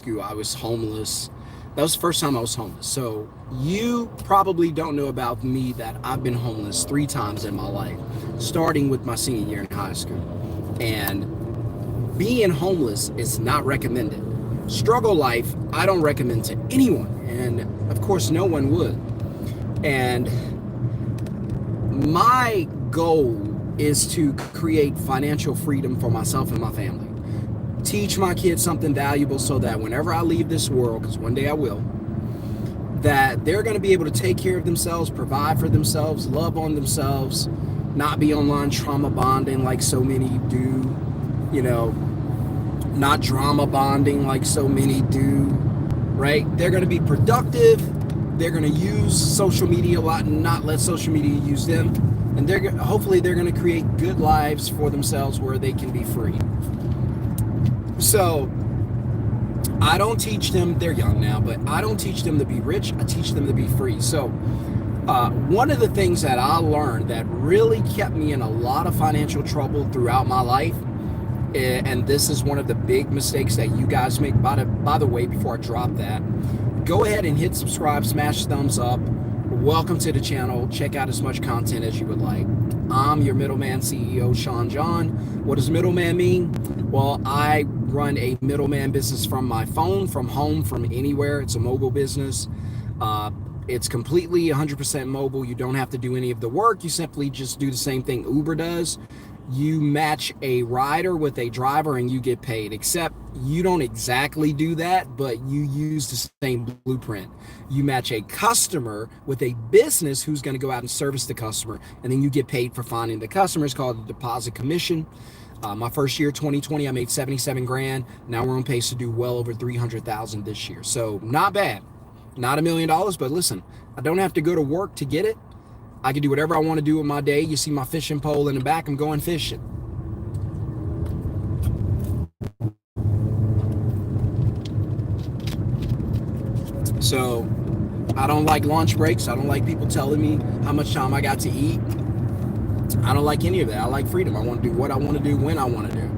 school, I was homeless. That was the first time I was homeless. So you probably don't know about me that I've been homeless 3 times in my life, starting with my senior year in high school. And being homeless is not recommended. Struggle life, I don't recommend to anyone. And of course, no one would. And my goal is to create financial freedom for myself and my family. Teach my kids something valuable so that whenever I leave this world, because one day I will, that they're going to be able to take care of themselves, provide for themselves, love on themselves, not be online trauma bonding like so many do, you know, not drama bonding like so many do, right? They're going to be productive. They're going to use social media a lot and not let social media use them. And hopefully they're going to create good lives for themselves where they can be free. So I don't teach them, they're young now, but I don't teach them to be rich. I teach them to be free. So one of the things that I learned that really kept me in a lot of financial trouble throughout my life, and this is one of the big mistakes that you guys make, by the way, before I drop that, go ahead and hit subscribe, smash thumbs up. Welcome to the channel. Check out as much content as you would like. I'm your Middleman CEO, Shon-Jhon. What does middleman mean? Well, I run a middleman business from my phone, from home, from anywhere. It's a mobile business. It's completely 100% mobile. You don't have to do any of the work. You simply just do the same thing Uber does. You match a rider with a driver and you get paid, except you don't exactly do that, but you use the same blueprint. You match a customer with a business who's going to go out and service the customer, and then you get paid for finding the customer. It's called a deposit commission. My first year, 2020, I made 77 grand. Now we're on pace to do well over 300,000 this year. So not bad, not $1 million, but listen, I don't have to go to work to get it. I can do whatever I want to do with my day. You see my fishing pole in the back, I'm going fishing. So I don't like lunch breaks. I don't like people telling me how much time I got to eat. I don't like any of that. I like freedom. I want to do what I want to do when I want to do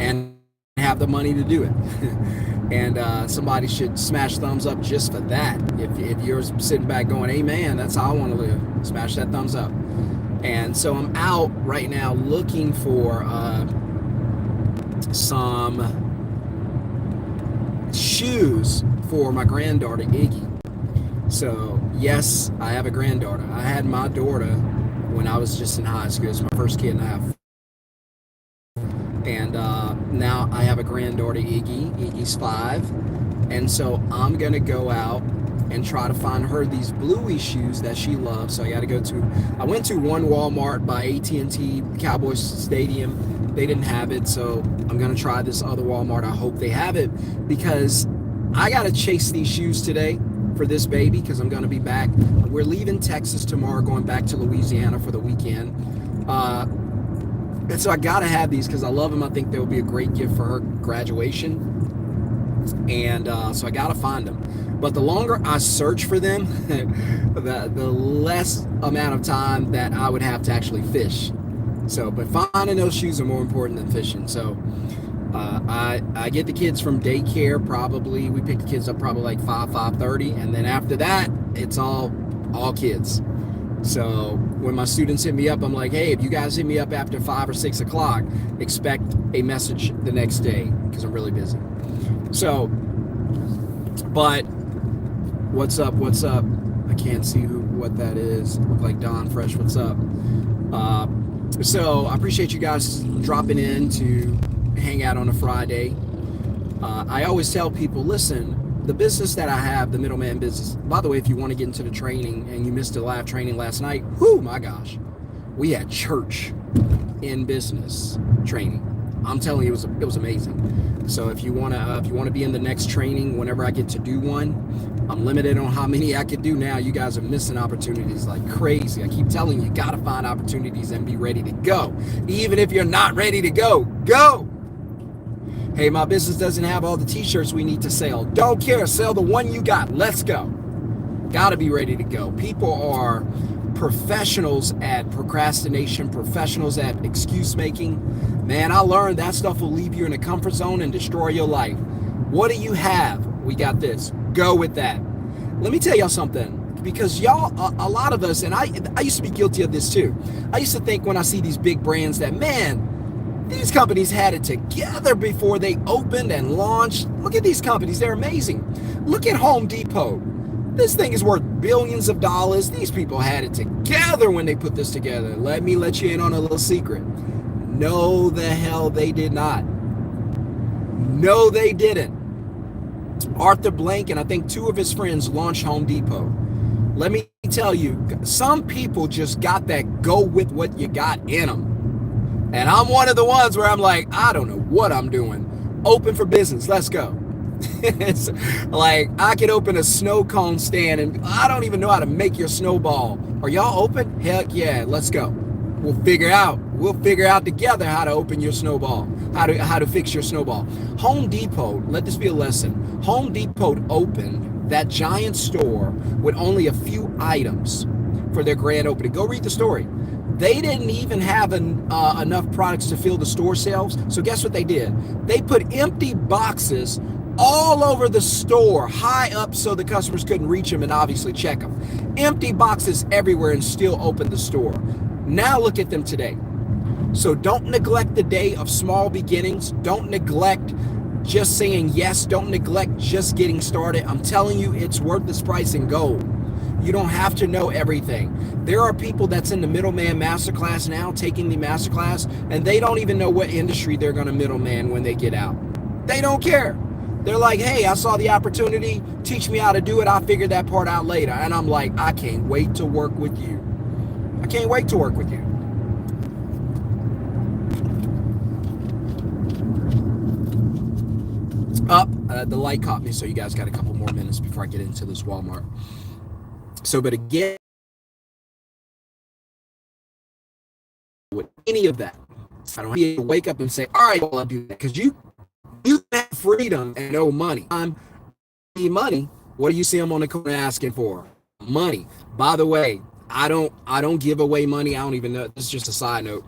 and have the money to do it. And somebody should smash thumbs up just for that. If you're sitting back going, hey man, that's how I want to live, smash that thumbs up. And so I'm out right now looking for some shoes for my granddaughter, Iggy. So yes, I have a granddaughter. I had my daughter when I was just in high school. It's my first kid and a half. And now I have a granddaughter, Iggy. Iggy's 5. And so I'm going to go out and try to find her these bluey shoes that she loves. So I went to one Walmart by AT&T Cowboys Stadium. They didn't have it. So I'm going to try this other Walmart. I hope they have it, because I got to chase these shoes today for this baby, because I'm going to be back. We're leaving Texas tomorrow, going back to Louisiana for the weekend. And so I got to have these because I love them. I think they'll be a great gift for her graduation. And so I got to find them. But the longer I search for them, the less amount of time that I would have to actually fish. So, but finding those shoes are more important than fishing. So I get the kids from daycare probably. We pick the kids up probably like 5:30. And then after that, it's all kids. So when my students hit me up, I'm like, hey, if you guys hit me up after 5 or 6 o'clock, expect a message the next day, because I'm really busy. So, but what's up? I can't see what that is. Look like Don Fresh. What's up? So I appreciate you guys dropping in to hang out on a Friday. I always tell people, listen, the business that I have, the middleman business, by the way, if you want to get into the training and you missed a live training last night, whoo, my gosh, we had church in business training. I'm telling you, it was amazing. So if you want to be in the next training, whenever I get to do one, I'm limited on how many I could do now. You guys are missing opportunities like crazy. I keep telling you, got to find opportunities and be ready to go. Even if you're not ready to go, go. Hey, my business doesn't have all the t-shirts we need to sell. Don't care. Sell the one you got. Let's go. Got to be ready to go. People are professionals at procrastination, professionals at excuse making. Man, I learned that stuff will leave you in a comfort zone and destroy your life. What do you have? We got this. Go with that. Let me tell y'all something, because y'all, a lot of us, and I used to be guilty of this too. I used to think when I see these big brands that, man, these companies had it together before they opened and launched. Look at these companies. They're amazing. Look at Home Depot. This thing is worth billions of dollars. These people had it together when they put this together. Let me let you in on a little secret. No, the hell they did not. No, they didn't. Arthur Blank and I think two of his friends launched Home Depot. Let me tell you, some people just got that go with what you got in them. And I'm one of the ones where I'm like, I don't know what I'm doing. Open for business. Let's go. It's like I could open a snow cone stand and I don't even know how to make your snowball. Are y'all open? Heck yeah, let's go. We'll figure out together how to open your snowball, how to fix your snowball. Home Depot, let this be a lesson. Home Depot opened that giant store with only a few items for their grand opening. Go read the story. They didn't even have enough products to fill the store shelves. So guess what they did? They put empty boxes all over the store, high up so the customers couldn't reach them and obviously check them. Empty boxes everywhere and still opened the store. Now look at them today. So don't neglect the day of small beginnings. Don't neglect just saying yes. Don't neglect just getting started. I'm telling you, it's worth its price in gold. You don't have to know everything. There are people that's in the Middleman Masterclass now, taking the Masterclass, and they don't even know what industry they're going to middleman when they get out. They don't care. They're like, hey, I saw the opportunity. Teach me how to do it. I'll figure that part out later. And I'm like, I can't wait to work with you. I can't wait to work with you. The light caught me, so you guys got a couple more minutes before I get into this Walmart. So, but again, with any of that, I don't have to wake up and say, all right, well, I'll do that. Because you have freedom and no money. Need money. What do you see them on the corner asking for? Money. By the way, I don't give away money. I don't even know. This is just a side note.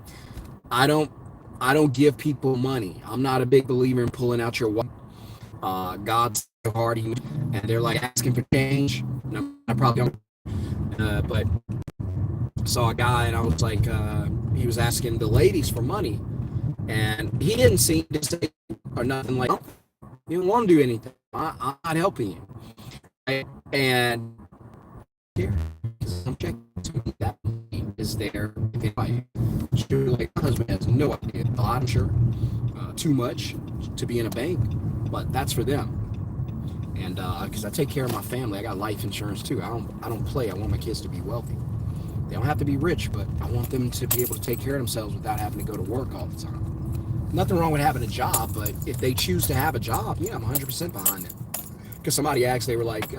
I don't give people money. I'm not a big believer in pulling out your wallet. God's so hard, and they're like asking for change. No, I probably don't. But saw a guy, and I was like, he was asking the ladies for money, and he didn't seem to say or nothing like, oh, you don't want to do anything. I'm not helping you. And here, I'm checking that money is there. Sure, like my husband has no idea. I'm sure too much to be in a bank, but that's for them. And because I take care of my family, I got life insurance too. I don't play. I want my kids to be wealthy. They don't have to be rich, but I want them to be able to take care of themselves without having to go to work all the time. Nothing wrong with having a job, but if they choose to have a job, yeah, I'm 100% behind it. Because somebody asked, they were like,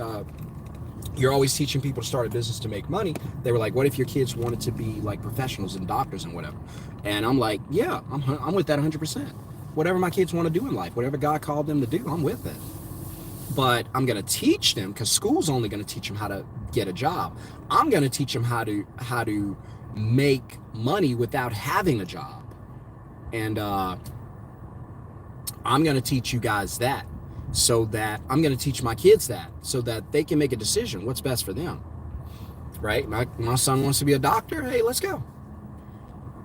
you're always teaching people to start a business to make money. They were like, what if your kids wanted to be like professionals and doctors and whatever? And I'm like, yeah, I'm with that 100%. Whatever my kids want to do in life, whatever God called them to do, I'm with it. But I'm going to teach them, because school's only going to teach them how to get a job. I'm going to teach them how to make money without having a job. And I'm going to teach you guys that, so that I'm going to teach my kids that, so that they can make a decision what's best for them. Right? My son wants to be a doctor. Hey, let's go.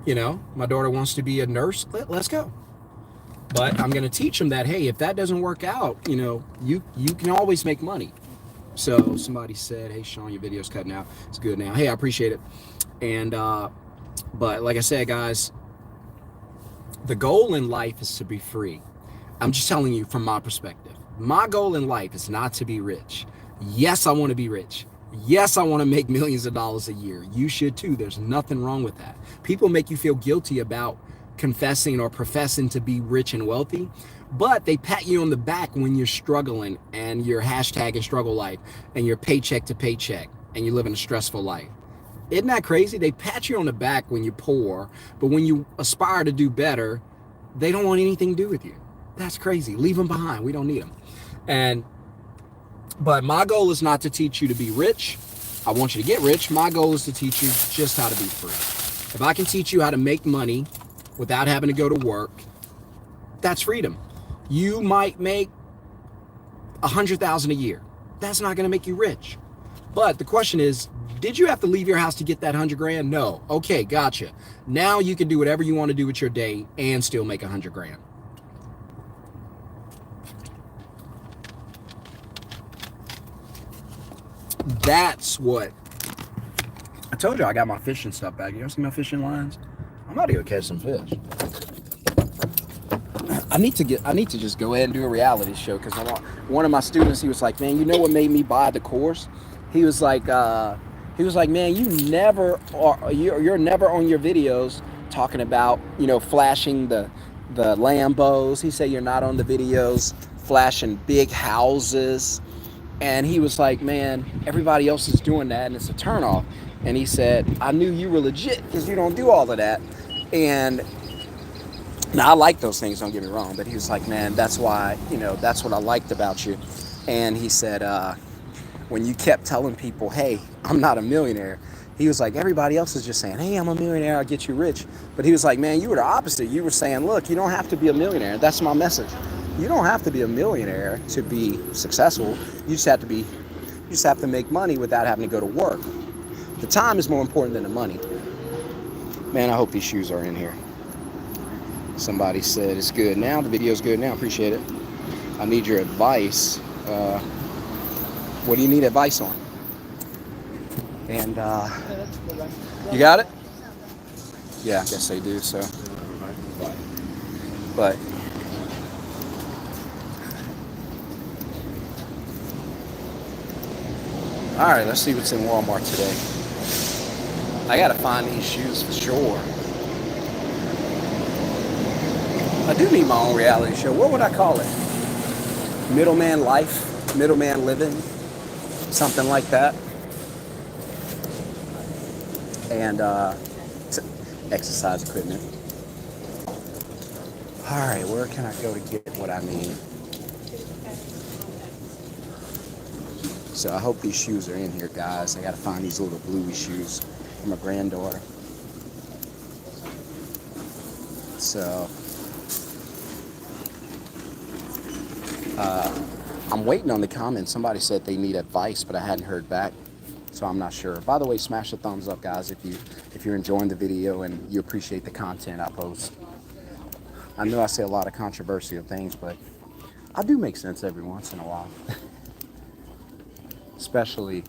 You know, my daughter wants to be a nurse. Let's go. But I'm going to teach them that, hey, if that doesn't work out, you know, you can always make money. So somebody said, hey, Shon, your video's cutting out. It's good now. Hey, I appreciate it. And, but like I said, guys, the goal in life is to be free. I'm just telling you from my perspective. My goal in life is not to be rich. Yes, I want to be rich. Yes, I want to make millions of dollars a year. You should too. There's nothing wrong with that. People make you feel guilty about confessing or professing to be rich and wealthy, but they pat you on the back when you're struggling and you're hashtagging struggle life and you're paycheck to paycheck and you live in a stressful life. Isn't that crazy? They pat you on the back when you're poor, but when you aspire to do better, they don't want anything to do with you. That's crazy. Leave them behind. We don't need them. But my goal is not to teach you to be rich. I want you to get rich. My goal is to teach you just how to be free. If I can teach you how to make money without having to go to work, that's freedom. You might make $100,000 a year. That's not going to make you rich. But the question is, did you have to leave your house to get that 100 grand? No. Okay, gotcha. Now you can do whatever you want to do with your day and still make 100 grand. That's what I told you. I got my fishing stuff back. You ever see my fishing lines? I'm about to go catch some fish. I need to just go ahead and do a reality show, because one of my students, he was like, man, you know what made me buy the course? He was like, man, you're never on your videos talking about, flashing the Lambos. He said you're not on the videos flashing big houses. And he was like, man, everybody else is doing that and it's a turnoff. And he said, I knew you were legit because you don't do all of that. And now I like those things, don't get me wrong, but he was like, man, that's why, that's what I liked about you. And he said, when you kept telling people, hey, I'm not a millionaire, he was like, everybody else is just saying, hey, I'm a millionaire, I'll get you rich. But he was like, man, you were the opposite. You were saying, look, you don't have to be a millionaire. That's my message. You don't have to be a millionaire to be successful. You just have to make money without having to go to work. The time is more important than the money. Man, I hope these shoes are in here. Somebody said it's good now. The video's good now. Appreciate it. I need your advice. What do you need advice on? And you got it? Yeah, I guess they do. So, but all right, let's see what's in Walmart today. I gotta find these shoes for sure. I do need my own reality show. What would I call it? Middleman life, middleman living, something like that. And exercise equipment. All right, where can I go to get what I need? So I hope these shoes are in here, guys. I gotta find these little bluey shoes for my granddaughter. So I'm waiting on the comments. Somebody said they need advice, but I hadn't heard back, so I'm not sure. By the way, smash the thumbs up, guys, if you're enjoying the video and you appreciate the content I post. I know I say a lot of controversial things, but I do make sense every once in a while. Especially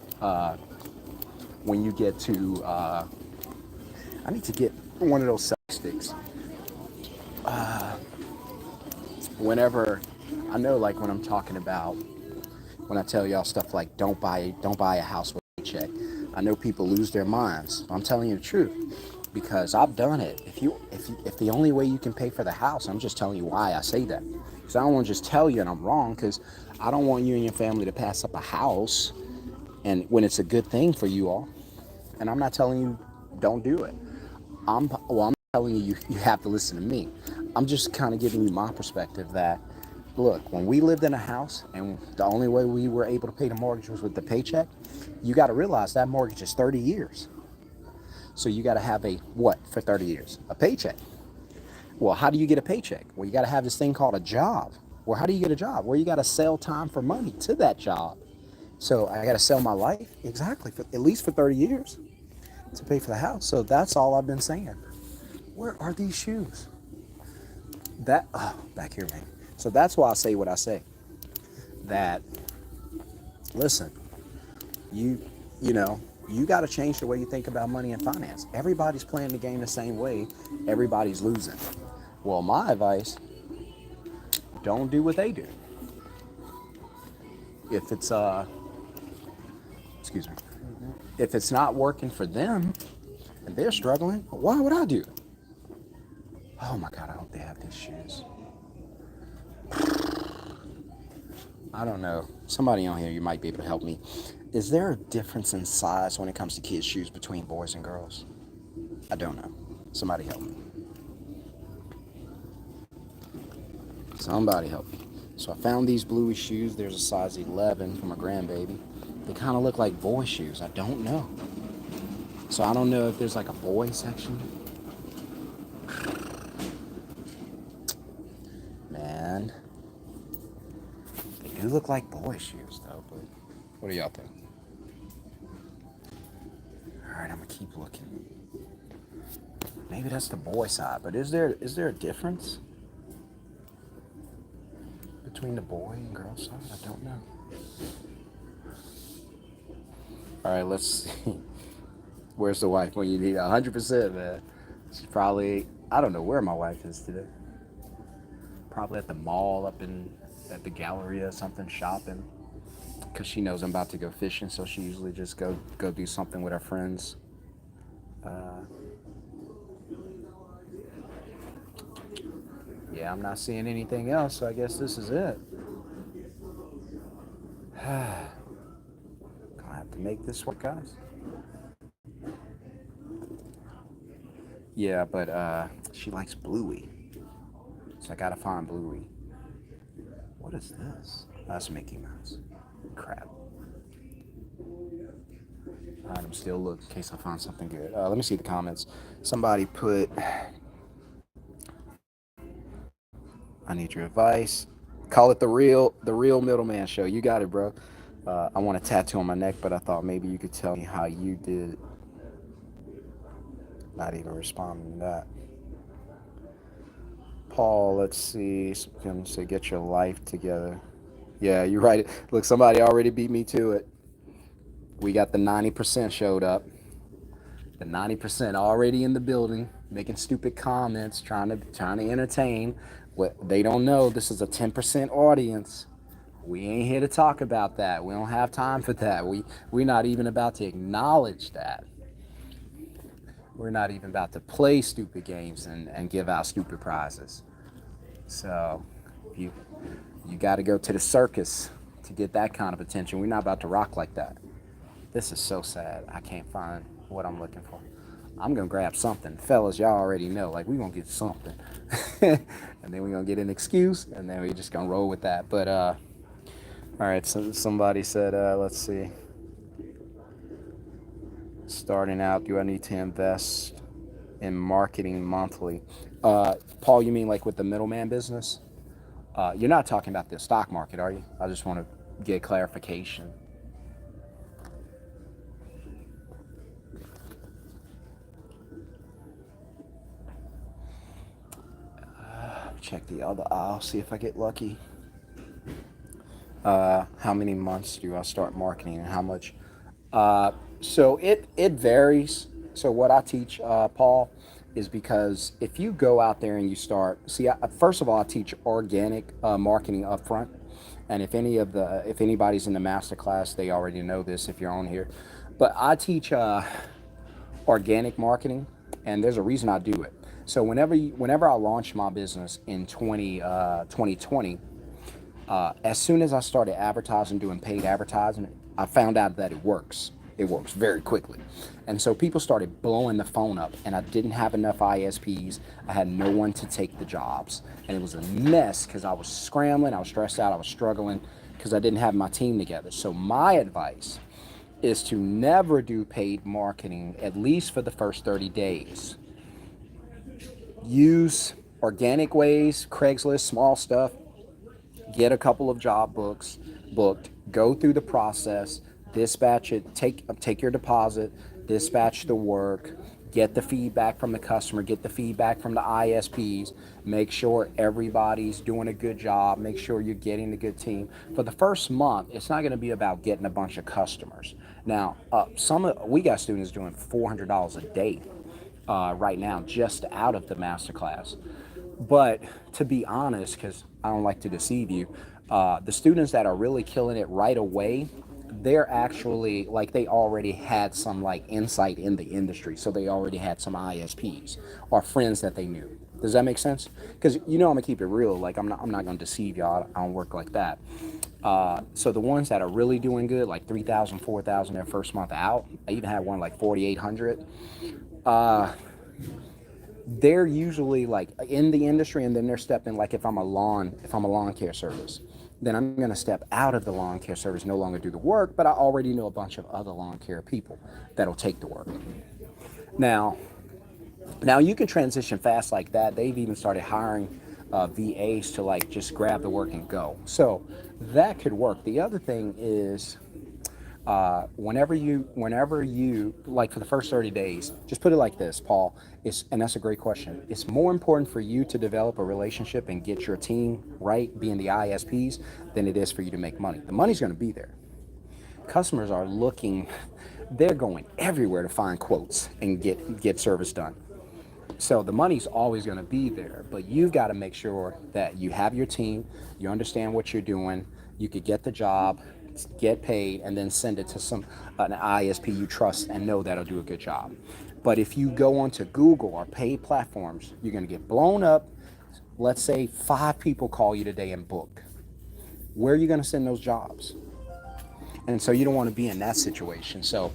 when you get to, I need to get one of those selfie sticks. Whenever, I know, like when I'm talking about, when I tell y'all stuff like don't buy a house with a paycheck, I know people lose their minds. I'm telling you the truth because I've done it. If the only way you can pay for the house, I'm just telling you why I say that. Because I don't want to just tell you and I'm wrong, because I don't want you and your family to pass up a house and when it's a good thing for you all. And I'm not telling you don't do it. I'm telling you have to listen to me. I'm just kind of giving you my perspective that, look, when we lived in a house and the only way we were able to pay the mortgage was with the paycheck, you got to realize that mortgage is 30 years. So you got to have a what for 30 years? A paycheck. Well, how do you get a paycheck? Well, you got to have this thing called a job. Well, how do you get a job? Well, you got to sell time for money to that job. So I got to sell my life, exactly, at least for 30 years to pay for the house. So that's all I've been saying. Where are these shoes? Back here, man. So that's why I say what I say. That, listen, you got to change the way you think about money and finance. Everybody's playing the game the same way. Everybody's losing. Well, my advice, don't do what they do. If it's if it's not working for them and they're struggling, why would I do it? Oh my God, I hope they have these shoes. I don't know. Somebody on here, you might be able to help me. Is there a difference in size when it comes to kids' shoes between boys and girls? I don't know. Somebody help me. Somebody help me. So I found these bluey shoes. There's a size 11 for my grandbaby. They kind of look like boy shoes. I don't know. So I don't know if there's like a boy section. Man. They do look like boy shoes though, but what do y'all think? All right, I'm gonna keep looking. Maybe that's the boy side, but is there a difference between the boy and girl side? I don't know. All right, let's see. Where's the wife when you need 100%, man? She's probably, I don't know where my wife is today. Probably at the mall up in at the Galleria or something shopping. Because she knows I'm about to go fishing, so she usually just go do something with her friends. Uh, yeah, I'm not seeing anything else, so I guess this is it. Gonna have to make this work, guys. Yeah, but she likes Bluey, so I gotta find Bluey. What is this? That's Mickey Mouse. Crap. All right, I'm still looking in case I find something good. Let me see the comments. Somebody put, "I need your advice. Call it the real middleman show." You got it, bro. I want a tattoo on my neck, but I thought maybe you could tell me how you did. Not even responding to that. Paul, let's see. Someone say, "Get your life together." Yeah, you're right. Look, somebody already beat me to it. We got the 90% showed up. The 90% already in the building, making stupid comments, trying to entertain. What they don't know, this is a 10% audience. We ain't here to talk about that. We don't have time for that. We're not even about to acknowledge that. We're not even about to play stupid games and give out stupid prizes. So you you got to go to the circus to get that kind of attention. We're not about to rock like that. This is so sad. I can't find what I'm looking for. I'm gonna grab something, fellas. Y'all already know. Like we gonna get something, and then we gonna get an excuse, and then we just gonna roll with that. But all right. So somebody said, let's see. Starting out, do I need to invest in marketing monthly? Paul, you mean like with the middleman business? You're not talking about the stock market, are you? I just want to get clarification. Check the other aisle, see if I get lucky. How many months do I start marketing and how much? So it varies. So what I teach, Paul, is because if you go out there and you start, see, first of all, I teach organic marketing upfront, and if anybody's in the master class, they already know this if you're on here, but I teach organic marketing, and there's a reason I do it. So whenever I launched my business in 2020, as soon as I started advertising, doing paid advertising, I found out that it works. It works very quickly. And so people started blowing the phone up, and I didn't have enough ISPs. I had no one to take the jobs. And it was a mess because I was scrambling, I was stressed out, I was struggling because I didn't have my team together. So my advice is to never do paid marketing, at least for the first 30 days. Use organic ways, Craigslist, small stuff, get a couple of job booked, go through the process, dispatch it, take your deposit, dispatch the work, get the feedback from the customer, get the feedback from the ISPs, make sure everybody's doing a good job, make sure you're getting a good team. For the first month, it's not going to be about getting a bunch of customers. Now, we got students doing $400 a day right now just out of the masterclass. But to be honest, because I don't like to deceive you, the students that are really killing it right away, they're actually like they already had some like insight in the industry, so they already had some ISPs or friends that they knew. Does that make sense? Because I'm gonna keep it real. Like I'm not gonna deceive y'all. I don't work like that. So the ones that are really doing good, like 3,000, 4,000 their first month out. I even had one like 4,800. They're usually like in the industry, and then they're stepping, like if I'm a lawn care service, then I'm going to step out of the lawn care service, no longer do the work, but I already know a bunch of other lawn care people that'll take the work. Now you can transition fast like that. They've even started hiring VAs to like just grab the work and go. So that could work. The other thing is whenever you like for the first 30 days, just put it like this, Paul. And that's a great question. It's more important for you to develop a relationship and get your team right, being the ISPs, than it is for you to make money. The money's going to be there. Customers are looking, they're going everywhere to find quotes and get service done. So the money's always going to be there, but you've got to make sure that you have your team, you understand what you're doing, you could get the job, get paid, and then send it to an ISP you trust and know that'll do a good job. But if you go onto Google or paid platforms, you're going to get blown up. Let's say 5 people call you today and book. Where are you going to send those jobs? And so you don't want to be in that situation. So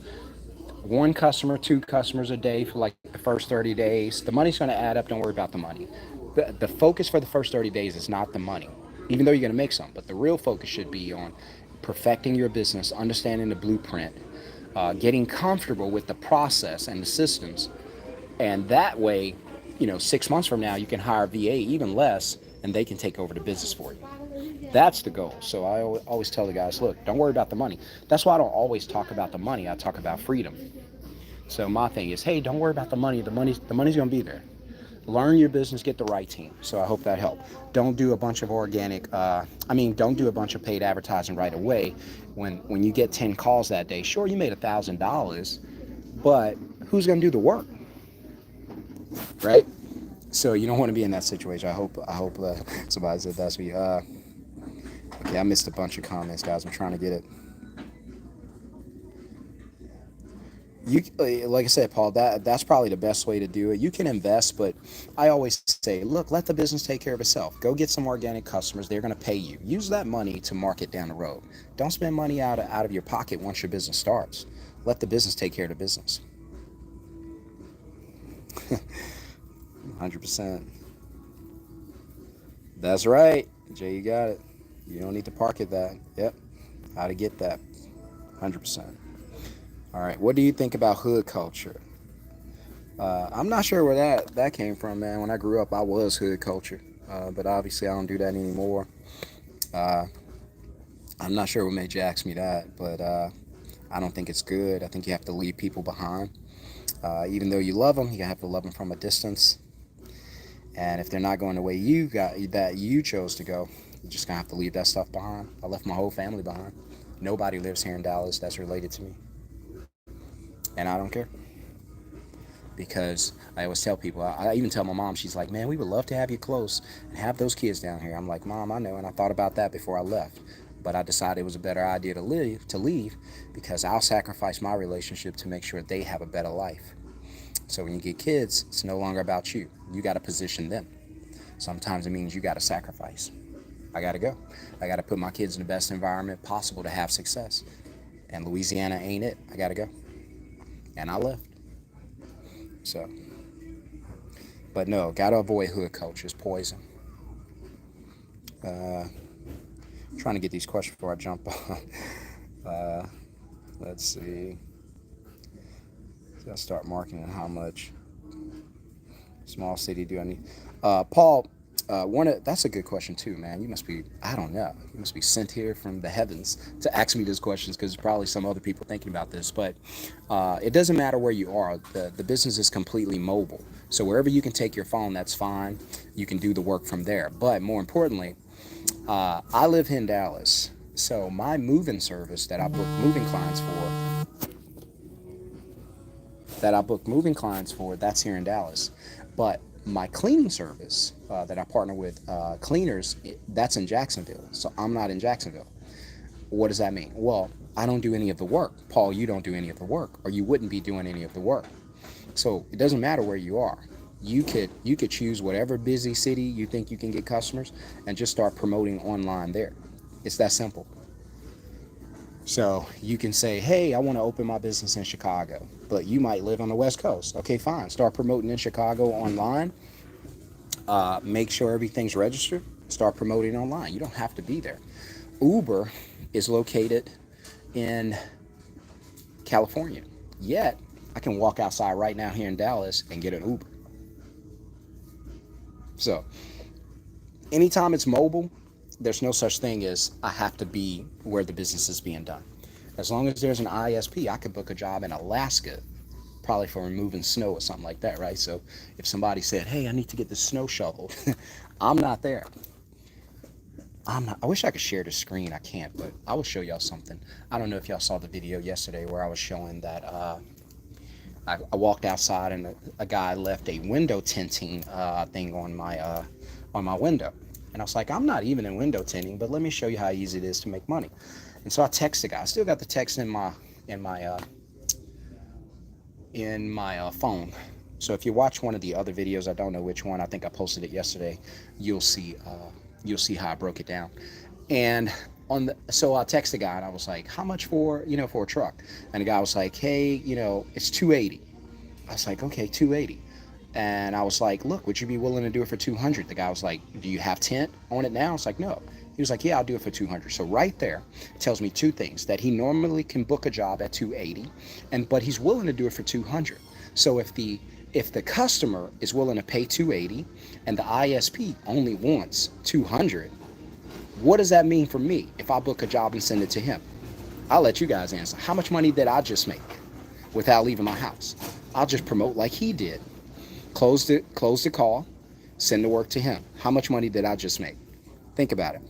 1 customer, 2 customers a day for like the first 30 days. The money's going to add up. Don't worry about the money. The focus for the first 30 days is not the money, even though you're going to make some. But the real focus should be on perfecting your business, understanding the blueprint, getting comfortable with the process and the systems. And that way, 6 months from now, you can hire a VA even less, and they can take over the business for you. That's the goal. So I always tell the guys, look, don't worry about the money. That's why I don't always talk about the money. I talk about freedom. So my thing is, hey, don't worry about the money. The money's going to be there. Learn your business, get the right team. So I hope that helped. Don't do a bunch of don't do a bunch of paid advertising right away. When you get 10 calls that day, sure, you made $1,000, but who's going to do the work, right? So you don't want to be in that situation. I hope somebody said that's me. Okay, I missed a bunch of comments, guys. I'm trying to get it. Like I said, Paul, that's probably the best way to do it. You can invest, but I always say, look, let the business take care of itself. Go get some organic customers. They're going to pay you. Use that money to market down the road. Don't spend money out of your pocket once your business starts. Let the business take care of the business. 100%. That's right. Jay, you got it. You don't need to park at that. Yep. How to get that. 100%. All right. What do you think about hood culture? I'm not sure where that came from, man. When I grew up, I was hood culture. But obviously, I don't do that anymore. I'm not sure what made you ask me that, but I don't think it's good. I think you have to leave people behind. Even though you love them, you have to love them from a distance. And if they're not going the way you chose to go, you're just going to have to leave that stuff behind. I left my whole family behind. Nobody lives here in Dallas that's related to me. And I don't care. Because I always tell people, I even tell my mom, she's like, man, we would love to have you close and have those kids down here. I'm like, Mom, I know, and I thought about that before I left. But I decided it was a better idea to leave because I'll sacrifice my relationship to make sure they have a better life. So when you get kids, it's no longer about you. You got to position them. Sometimes it means you got to sacrifice. I got to go. I got to put my kids in the best environment possible to have success. And Louisiana ain't it. I got to go. And I left. So, but no, got to avoid hood culture. It's poison. Trying to get these questions before I jump on. Let's see. I'll start marketing how much. Small city do I need? Paul, that's a good question too, man. You must be, I don't know, you must be sent here from the heavens to ask me these questions because there's probably some other people thinking about this. But it doesn't matter where you are. The business is completely mobile. So wherever you can take your phone, that's fine. You can do the work from there. But more importantly, I live in Dallas. So my moving service that I book moving clients for, that's here in Dallas. But my cleaning service that I partner with cleaners, that's in Jacksonville. So I'm not in Jacksonville. What does that mean? Well, I don't do any of the work. Paul, you don't do any of the work, or you wouldn't be doing any of the work. So it doesn't matter where you are. You could choose whatever busy city you think you can get customers and just start promoting online there. It's that simple. So you can say, hey, I want to open my business in Chicago, but you might live on the West Coast. Okay, fine. Start promoting in Chicago online. Make sure everything's registered. Start promoting online. You don't have to be there. Uber is located in California. Yet, I can walk outside right now here in Dallas and get an Uber. So anytime it's mobile, there's no such thing as I have to be where the business is being done. As long as there's an ISP, I could book a job in Alaska, probably for removing snow or something like that, right? So if somebody said, hey, I need to get the snow shoveled, I'm not there. I wish I could share the screen. I can't, but I will show y'all something. I don't know if y'all saw the video yesterday where I was showing that I walked outside and a guy left a window tinting thing on my window. And I was like, I'm not even in window tinting, but let me show you how easy it is to make money. And so I text the guy. I still got the text in my phone. So if you watch one of the other videos, I don't know which one, I think I posted it yesterday, you'll see how I broke it down. And so I texted the guy and I was like, how much for a truck? And the guy was like, hey, it's 280. I was like, okay, 280. And I was like, look, would you be willing to do it for 200? The guy was like, do you have tent on it now? I was like, no. He was like, yeah, I'll do it for 200. So right there tells me two things: that he normally can book a job at 280, but he's willing to do it for 200. So if the customer is willing to pay 280 and the ISP only wants 200, what does that mean for me if I book a job and send it to him? I'll let you guys answer. How much money did I just make without leaving my house? I'll just promote like he did. Close the call, send the work to him. How much money did I just make? Think about it.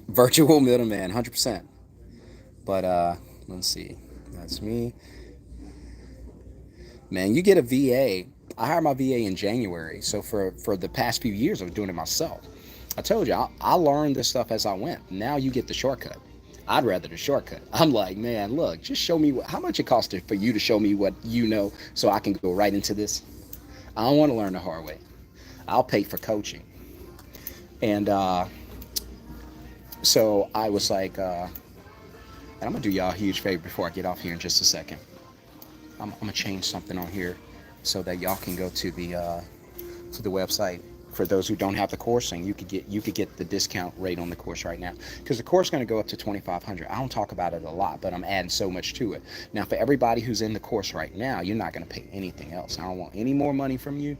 Virtual middleman, 100%. But let's see. That's me. Man, you get a VA. I hired my VA in January. So for the past few years, I was doing it myself. I told you, I learned this stuff as I went. Now you get the shortcut. I'd rather the shortcut. I'm like, man, look, just show me how much it costs for you to show me what you know so I can go right into this. I don't want to learn the hard way. I'll pay for coaching. And so I was like, and I'm going to do y'all a huge favor before I get off here in just a second. I'm going to change something on here so that y'all can go to the website. For those who don't have the course, and you could get the discount rate on the course right now, because the course is going to go up to $2,500. I don't talk about it a lot, but I'm adding so much to it. Now, for everybody who's in the course right now, you're not going to pay anything else. I don't want any more money from you.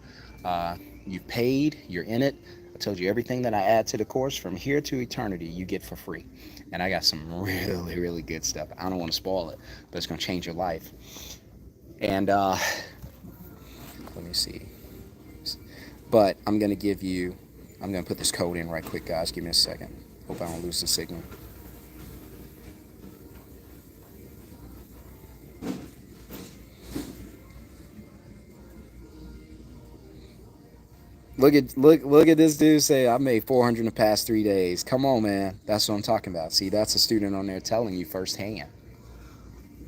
You've paid. You're in it. I told you everything that I add to the course from here to eternity, you get for free. And I got some really, really good stuff. I don't want to spoil it, but it's going to change your life. And let me see. But I'm going to put this code in right quick, guys. Give me a second. Hope I don't lose the signal. Look at this dude say, I made 400 in the past 3 days. Come on, man. That's what I'm talking about. See, that's a student on there telling you firsthand.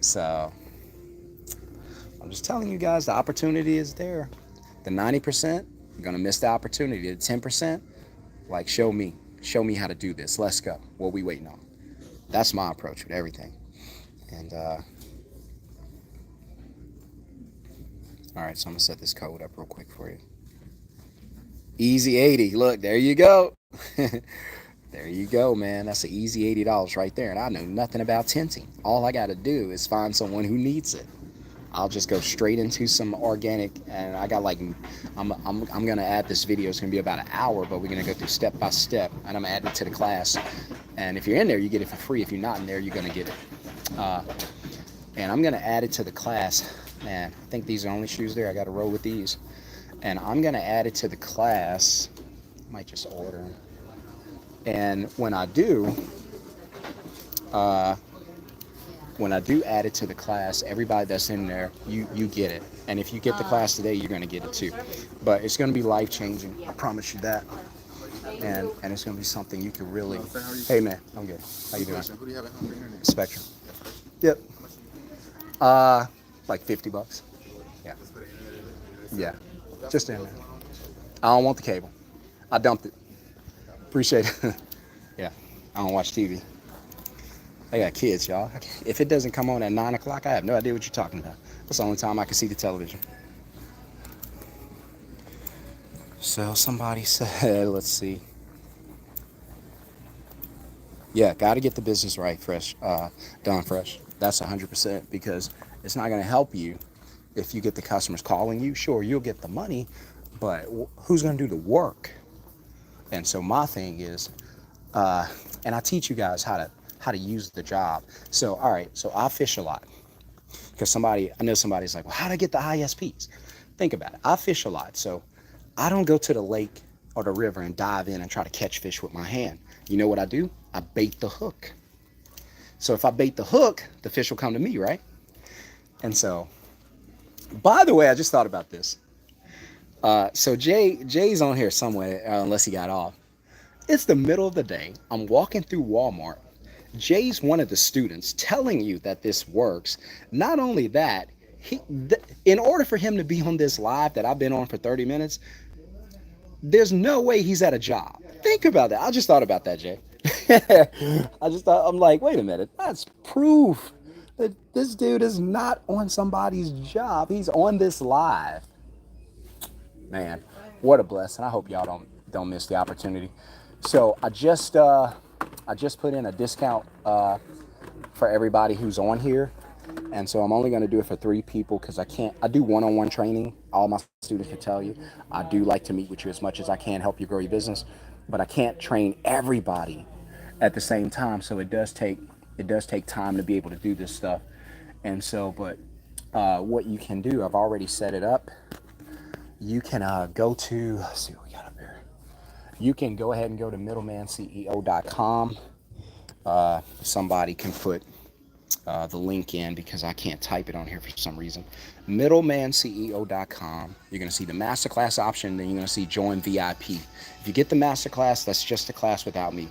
So I'm just telling you guys, the opportunity is there. The 90%, you're going to miss the opportunity. The 10%, like, show me how to do this. Let's go. What we waiting on? That's my approach with everything. And all right, so I'm gonna set this code up real quick for you. Easy 80. Look, there you go. There you go, man. That's an easy $80 right there. And I know nothing about tinting. All I got to do is find someone who needs it. I'll just go straight into some organic, and I got like, I'm gonna add this video. It's gonna be about an hour, but we're gonna go through step by step, and I'm gonna add it to the class. And if you're in there, you get it for free. If you're not in there, you're gonna get it. And I'm gonna add it to the class. Man, I think these are the only shoes there. I got to roll with these. And I'm gonna add it to the class. I might just order them. And when I do add it to the class, everybody that's in there, you get it. And if you get the class today, you're going to get it too. But it's going to be life-changing. I promise you that. And it's going to be something you can really... Hey, man. I'm good. How you doing? Who do you have at home for internet? Spectrum. Yep. Like $50. Yeah. Yeah. Just in there. I don't want the cable. I dumped it. Appreciate it. Yeah. I don't watch TV. I got kids, y'all. If it doesn't come on at 9 o'clock, I have no idea what you're talking about. That's the only time I can see the television. So somebody said, let's see. Yeah, got to get the business right, done fresh. That's 100%, because it's not going to help you if you get the customers calling you. Sure, you'll get the money, but who's going to do the work? And so my thing is, and I teach you guys how to use the job. So all right, so I fish a lot because I know somebody's like, well, how do I get the ISPs? Think about it. I fish a lot, so I don't go to the lake or the river and dive in and try to catch fish with my hand. You know what I do? I bait the hook. So if I bait the hook, the fish will come to me, right? And so, by the way, I just thought about this. So Jay's on here somewhere, unless he got off. It's the middle of the day. I'm walking through Walmart. Jay's one of the students telling you that this works. Not only that, in order for him to be on this live that I've been on for 30 minutes, there's no way he's at a job. Think about that. I just thought about that, Jay. I'm like, wait a minute. That's proof that this dude is not on somebody's job. He's on this live. Man, what a blessing. I hope y'all don't miss the opportunity. So I just put in a discount for everybody who's on here. And so I'm only going to do it for 3 people because I do one-on-one training. All my students can tell you. I do like to meet with you as much as I can, help you grow your business, but I can't train everybody at the same time. So it does take time to be able to do this stuff. And so, but what you can do, I've already set it up. You can go to, let's see what we got up here. You can go ahead and go to middlemanceo.com. Somebody can put the link in because I can't type it on here for some reason. Middlemanceo.com. You're going to see the masterclass option, then you're going to see join VIP. If you get the masterclass, that's just a class without me.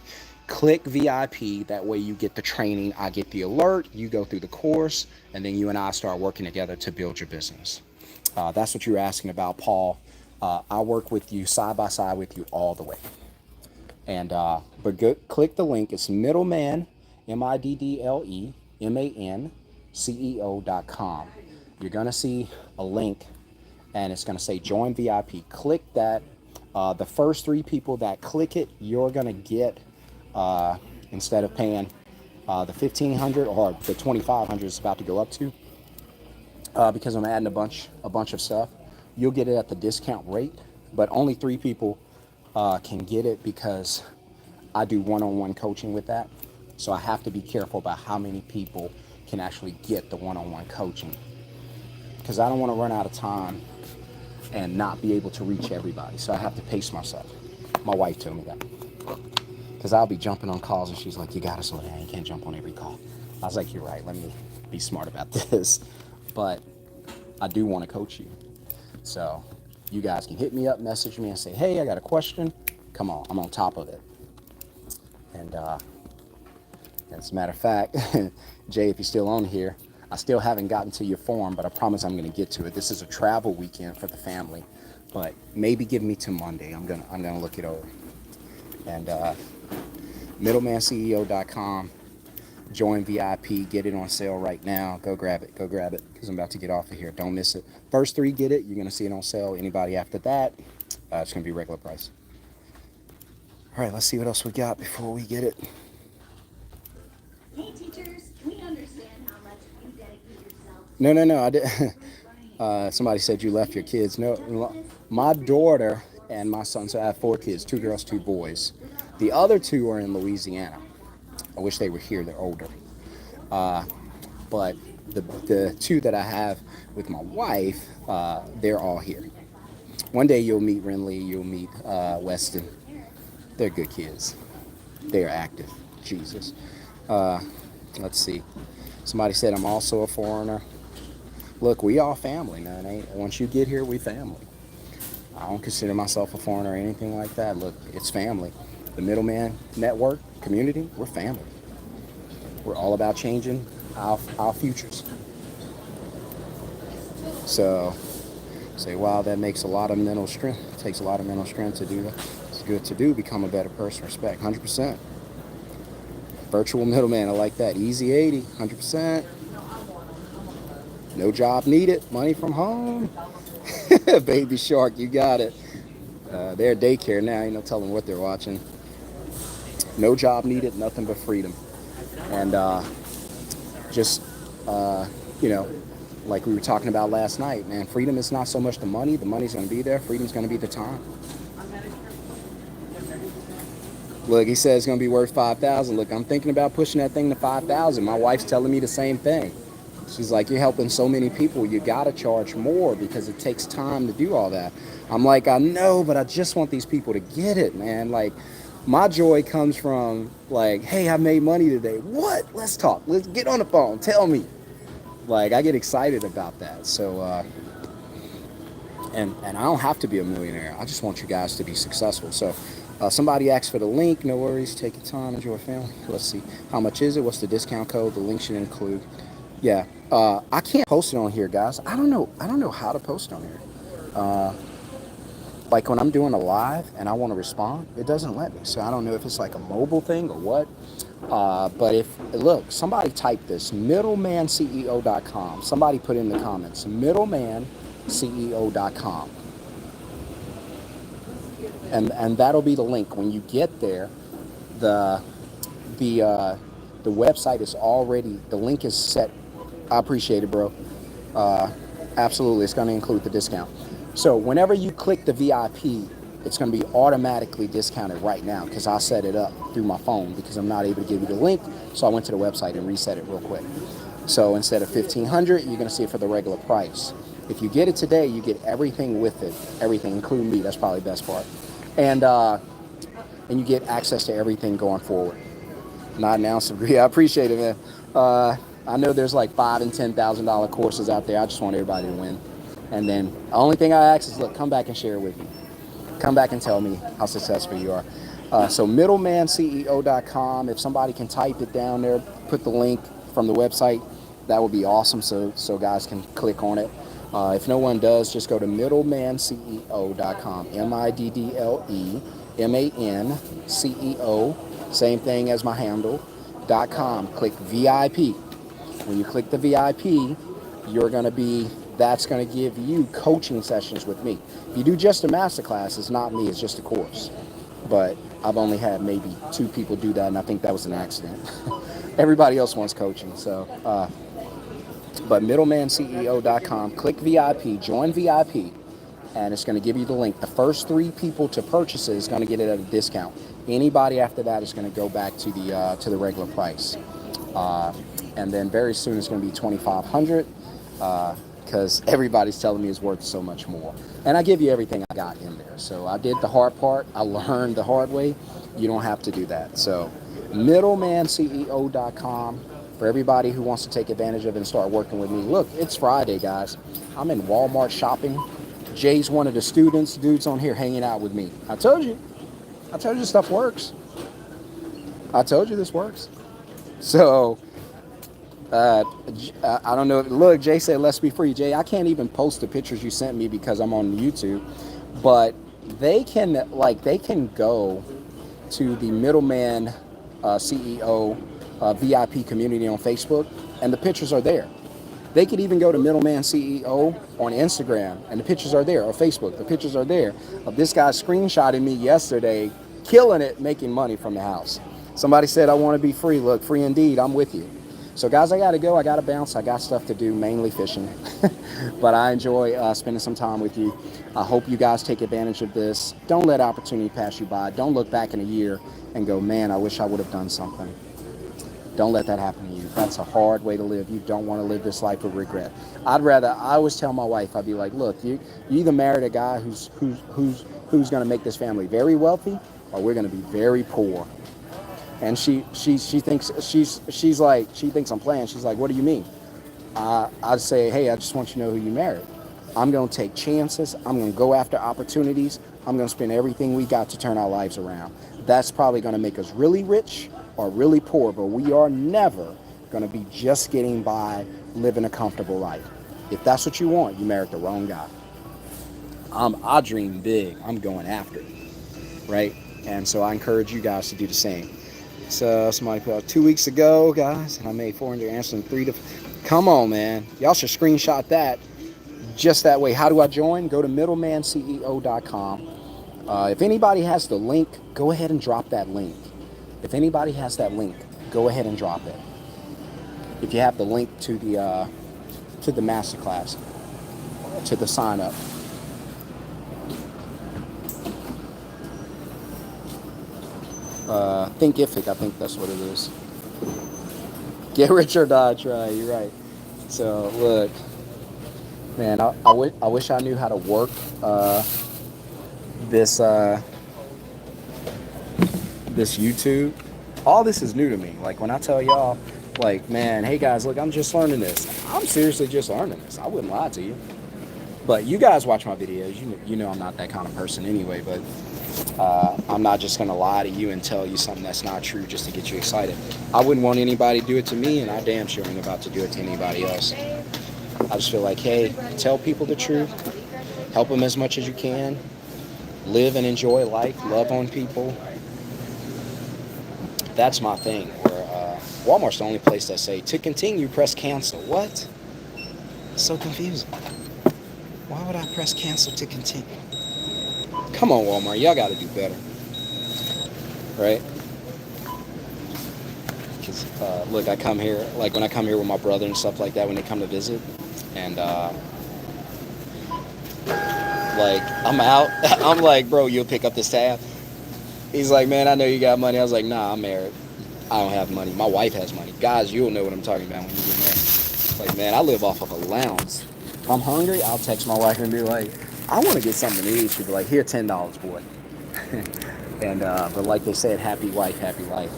Click VIP, that way you get the training, I get the alert, you go through the course, and then you and I start working together to build your business. That's what you're asking about, Paul. I work with you side by side with you all the way. And click the link. It's Middleman, MIDDLEMAN, CEO.com. You're gonna see a link, and it's gonna say Join VIP. Click that. The first 3 people that click it, you're gonna get instead of paying the 1,500 or the 2,500 it's about to go up to, because I'm adding a bunch of stuff. You'll get it at the discount rate, but only 3 people can get it because I do one-on-one coaching with that. So I have to be careful about how many people can actually get the one-on-one coaching, because I don't want to run out of time and not be able to reach everybody. So I have to pace myself. My wife told me that, because I'll be jumping on calls and she's like, you gotta slow down, you can't jump on every call. I was like, you're right, let me be smart about this. But I do want to coach you. So you guys can hit me up, message me and say, hey, I got a question. Come on, I'm on top of it. And as a matter of fact, Jay, if you're still on here, I still haven't gotten to your form, but I promise I'm going to get to it. This is a travel weekend for the family, but maybe give me to Monday. I'm gonna look it over. And middlemanceo.com, join VIP, get it on sale right now. Go grab it, because I'm about to get off of here. Don't miss it. First 3 get it. You're going to see it on sale. Anybody after that, it's going to be regular price. All right, let's see what else we got before we get it. Hey teachers, can we understand how much you dedicate yourself? No, I did. Somebody said you left your kids. No, my daughter and my son. So I have 4 kids, 2 girls, 2 boys. The other 2 are in Louisiana. I wish they were here. They're older. But the 2 that I have with my wife, they're all here. One day you'll meet Renly, you'll meet Weston. They're good kids. They are active. Jesus. Let's see. Somebody said I'm also a foreigner. Look, we all family, man. Once you get here, we family. I don't consider myself a foreigner or anything like that. Look, it's family. The Middleman Network community, we're family. We're all about changing our futures. So, say, wow, that makes a lot of mental strength. It takes a lot of mental strength to do that. It's good to do. Become a better person. Respect. 100%. Virtual middleman. I like that. Easy 80. 100%. No job needed. Money from home. Baby Shark, you got it. They're at daycare now. You know, tell them what they're watching. No job needed. Nothing but freedom. And just, you know, like we were talking about last night, man, freedom is not so much the money. The money's going to be there. Freedom's going to be the time. Look, he says it's gonna be worth 5,000. Look, I'm thinking about pushing that thing to 5,000. My wife's telling me the same thing. She's like, you're helping so many people. You gotta charge more because it takes time to do all that. I'm like, I know, but I just want these people to get it, man. Like, my joy comes from like, hey, I made money today. What? Let's talk. Let's get on the phone. Tell me. Like, I get excited about that. So, and I don't have to be a millionaire. I just want you guys to be successful. So, somebody asked for the link. No worries. Take your time. Enjoy family. Let's see. How much is it? What's the discount code? The link should include. Yeah. I can't post it on here, guys. I don't know how to post on here. Like when I'm doing a live and I want to respond, it doesn't let me. So I don't know if it's like a mobile thing or what. But if, look, somebody type this, middlemanceo.com. Somebody put in the comments, middlemanceo.com. And that'll be the link. When you get there, the website is already, the link is set. I appreciate it, bro. Absolutely, it's going to include the discount. So whenever you click the VIP, it's going to be automatically discounted right now because I set it up through my phone because I'm not able to give you the link. So I went to the website and reset it real quick. So instead of $1,500, you're going to see it for the regular price. If you get it today, you get everything with it, everything, including me. That's probably the best part. And you get access to everything going forward. Not announced, agree. I appreciate it, man. I know there's like $5,000 and $10,000 courses out there. I just want everybody to win. And then the only thing I ask is, look, come back and share it with me. Come back and tell me how successful you are. So middlemanceo.com. If somebody can type it down there, put the link from the website, that would be awesome. So guys can click on it. If no one does, just go to middlemanceo.com. middlemanceo. Same thing as my handle. .com. Click VIP. When you click the VIP, that's going to give you coaching sessions with me. If you do just a masterclass, it's not me, it's just a course. But I've only had maybe 2 people do that, and I think that was an accident. Everybody else wants coaching. So, but middlemanceo.com, click VIP, join VIP, and it's going to give you the link. The first 3 people to purchase it is going to get it at a discount. Anybody after that is going to go back to the regular price. And then very soon it's going to be $2,500. Because everybody's telling me it's worth so much more. And I give you everything I got in there. So I did the hard part. I learned the hard way. You don't have to do that. So middlemanceo.com for everybody who wants to take advantage of it and start working with me. Look, it's Friday, guys. I'm in Walmart shopping. Jay's one of the students. Dude's on here hanging out with me. I told you stuff works. I told you this works. So... I don't know. Look, Jay said, let's be free. Jay, I can't even post the pictures you sent me because I'm on YouTube, but they can go to the Middleman CEO VIP community on Facebook, and the pictures are there. They could even go to Middleman CEO on Instagram, and the pictures are there, or Facebook. The pictures are there of this guy screenshotting me yesterday, killing it, making money from the house. Somebody said, I want to be free. Look, free indeed. I'm with you. So guys, I got to go. I got to bounce. I got stuff to do, mainly fishing. But I enjoy spending some time with you. I hope you guys take advantage of this. Don't let opportunity pass you by. Don't look back in a year and go, man, I wish I would have done something. Don't let that happen to you. That's a hard way to live. You don't want to live this life with regret. I always tell my wife, I'd be like, look, you either married a guy who's going to make this family very wealthy, or we're going to be very poor. And she thinks I'm playing. She's like, what do you mean? I'd say, hey, I just want you to know who you married. I'm going to take chances. I'm going to go after opportunities. I'm going to spend everything we got to turn our lives around. That's probably going to make us really rich or really poor, but we are never going to be just getting by, living a comfortable life. If that's what you want, you married the wrong guy. I dream big. I'm going after it, right? And so I encourage you guys to do the same. So somebody put out 2 weeks ago, guys, and I made 400 answers in 3 to... Come on, man. Y'all should screenshot that just that way. How do I join? Go to middlemanceo.com. If anybody has the link, go ahead and drop that link. If anybody has that link, go ahead and drop it. If you have the link to the masterclass, to the sign up. Thinkific, I think that's what it is. Get rich or die trying. You're right. So look, man, I wish I knew how to work this this YouTube. All this is new to me. Like when I tell y'all, like, man, hey guys, look, I'm just learning this. I'm seriously just learning this. I wouldn't lie to you. But you guys watch my videos. You know I'm not that kind of person anyway. But I'm not just gonna lie to you and tell you something that's not true just to get you excited. I wouldn't want anybody to do it to me, and I damn sure ain't about to do it to anybody else. I just feel like, hey, tell people the truth, help them as much as you can, live and enjoy life, love on people. That's my thing. Where Walmart's the only place that say to continue, press cancel. What? It's so confusing. Why would I press cancel to continue? Come on, Walmart, y'all got to do better, right? Because look, I come here, like when I come here with my brother and stuff like that, when they come to visit, and like I'm out, I'm like, bro, you'll pick up this tab. He's like, man, I know you got money. I was like, nah, I'm married. I don't have money. My wife has money. Guys, you'll know what I'm talking about when you get married. It's like, man, I live off of allowance. If I'm hungry, I'll text my wife and be like, I want to get something to eat. She'll be like, here, $10, boy. And but like they said, happy wife, happy life.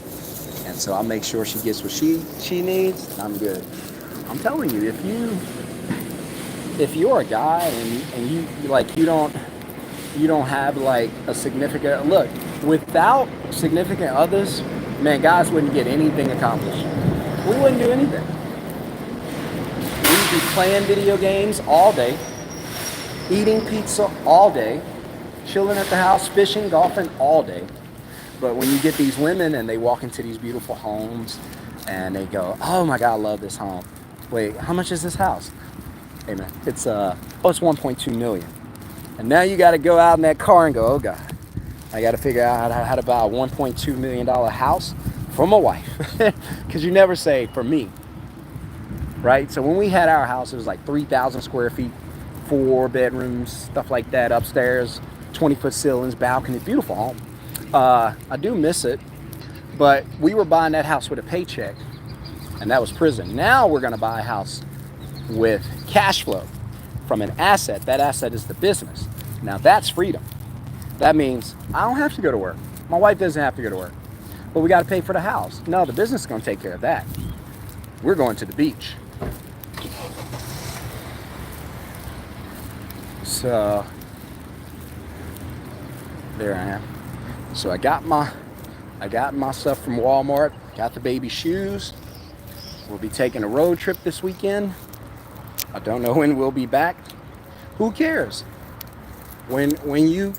And so I make sure she gets what she needs. I'm good. I'm telling you, if you're a guy and you don't have like a significant look, without significant others, man, guys wouldn't get anything accomplished. We wouldn't do anything. We'd be playing video games all day, eating pizza all day, chilling at the house, fishing, golfing all day. But when you get these women and they walk into these beautiful homes and they go, oh my God, I love this home. Wait, how much is this house? Hey man, it's 1.2 million. And now you got to go out in that car and go, oh God, I got to figure out how to buy a $1.2 million house for my wife. Because you never say for me, right? So when we had our house, it was like 3,000 square feet, 4 bedrooms, stuff like that, upstairs, 20-foot ceilings, balcony, beautiful home. I do miss it, but we were buying that house with a paycheck, and that was prison. Now we're going to buy a house with cash flow from an asset. That asset is the business. Now that's freedom. That means I don't have to go to work. My wife doesn't have to go to work, but we got to pay for the house. No, the business is going to take care of that. We're going to the beach. So there I am. So I got my stuff from Walmart. Got the baby shoes. We'll be taking a road trip this weekend. I don't know when we'll be back. Who cares? When you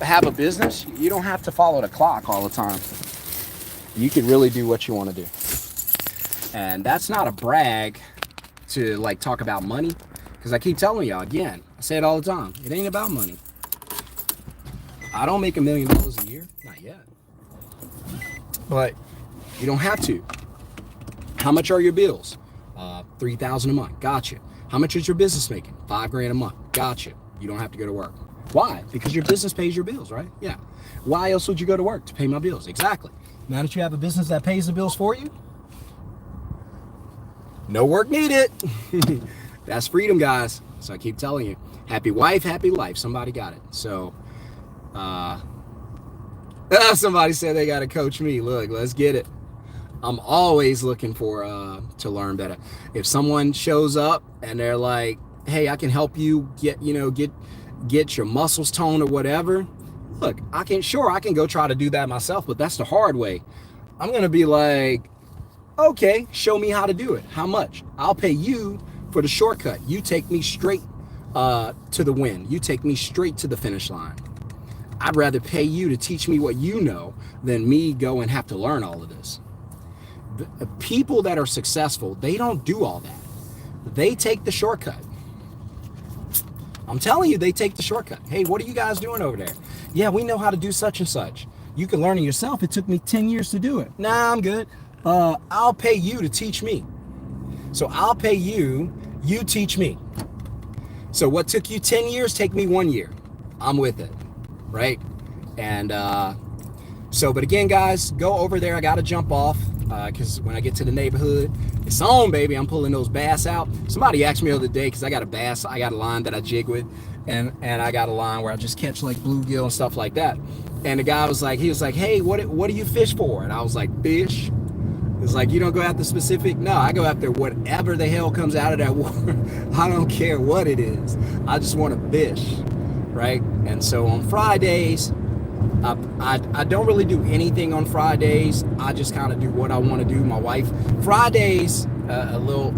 have a business, you don't have to follow the clock all the time. You can really do what you want to do. And that's not a brag to like talk about money, because I keep telling y'all again, I say it all the time, it ain't about money. I don't make $1 million a year, not yet. But you don't have to. How much are your bills? $3,000 a month. Gotcha. How much is your business making? $5,000 a month. Gotcha. You don't have to go to work. Why? Because your business pays your bills, right? Yeah. Why else would you go to work? To pay my bills. Exactly. Now that you have a business that pays the bills for you, no work needed. That's freedom, guys. So I keep telling you, happy wife, happy life. Somebody got it. So, somebody said they got to coach me. Look, let's get it. I'm always looking for to learn better. If someone shows up and they're like, hey, I can help you get your muscles toned or whatever. Look, I can go try to do that myself, but that's the hard way. I'm going to be like, okay, show me how to do it. How much? I'll pay you for the shortcut. You take me straight to the win. You take me straight to the finish line. I'd rather pay you to teach me what you know than me go and have to learn all of this. The people that are successful, they don't do all that. They take the shortcut. I'm telling you, they take the shortcut. Hey, what are you guys doing over there? Yeah, we know how to do such and such. You can learn it yourself. It took me 10 years to do it. Nah, I'm good. I'll pay you to teach me. So I'll pay you, you teach me. So what took you 10 years, take me 1 year. I'm with it, right? And So, but again, guys, go over there. I got to jump off because when I get to the neighborhood, it's on, baby. I'm pulling those bass out. Somebody asked me the other day because I got a bass. I got a line that I jig with, and I got a line where I just catch like bluegill and stuff like that. And the guy was like, hey, what do you fish for? And I was like, fish. It's like, you don't go after specific. No, I go after whatever the hell comes out of that water. I don't care what it is. I just want to fish, right? And so on Fridays, I don't really do anything on Fridays. I just kind of do what I want to do. My wife, Fridays, a little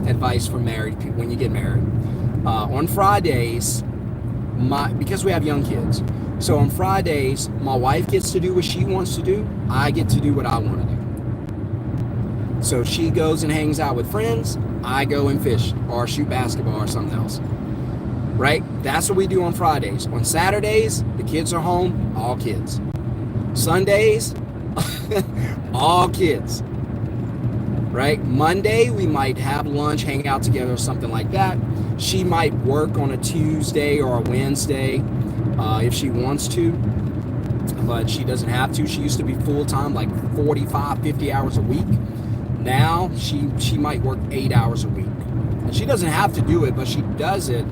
advice for married people when you get married. On Fridays, because we have young kids, so on Fridays, my wife gets to do what she wants to do. I get to do what I want to do. So she goes and hangs out with friends. I go and fish or shoot basketball or something else. Right? That's what we do on Fridays. On Saturdays, the kids are home, all kids. Sundays, all kids. Right? Monday, we might have lunch, hang out together or something like that. She might work on a Tuesday or a Wednesday if she wants to, but she doesn't have to. She used to be full-time, like 45, 50 hours a week. Now she might work 8 hours a week. And she doesn't have to do it, but she does it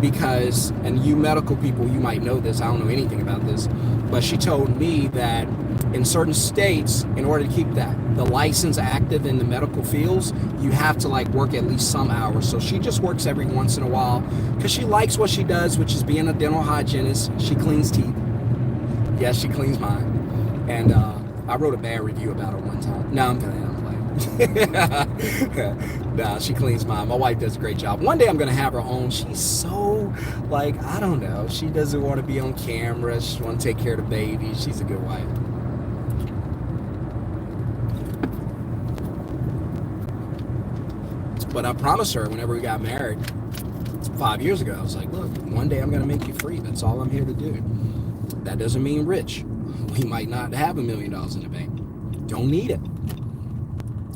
because, and you medical people, you might know this, I don't know anything about this, but she told me that in certain states, in order to keep the license active in the medical fields, you have to like work at least some hours. So she just works every once in a while because she likes what she does, which is being a dental hygienist. She cleans teeth. Yes, she cleans mine. And I wrote a bad review about her one time. No, I'm playing. Nah, she cleans mine. My wife does a great job. One day I'm gonna have her on. She's so like, I don't know. She doesn't want to be on camera. She wants to take care of the baby. She's a good wife. But I promised her whenever we got married 5 years ago, I was like, look, one day I'm gonna make you free. That's all I'm here to do. That doesn't mean rich. We might not have $1 million in the bank. Don't need it.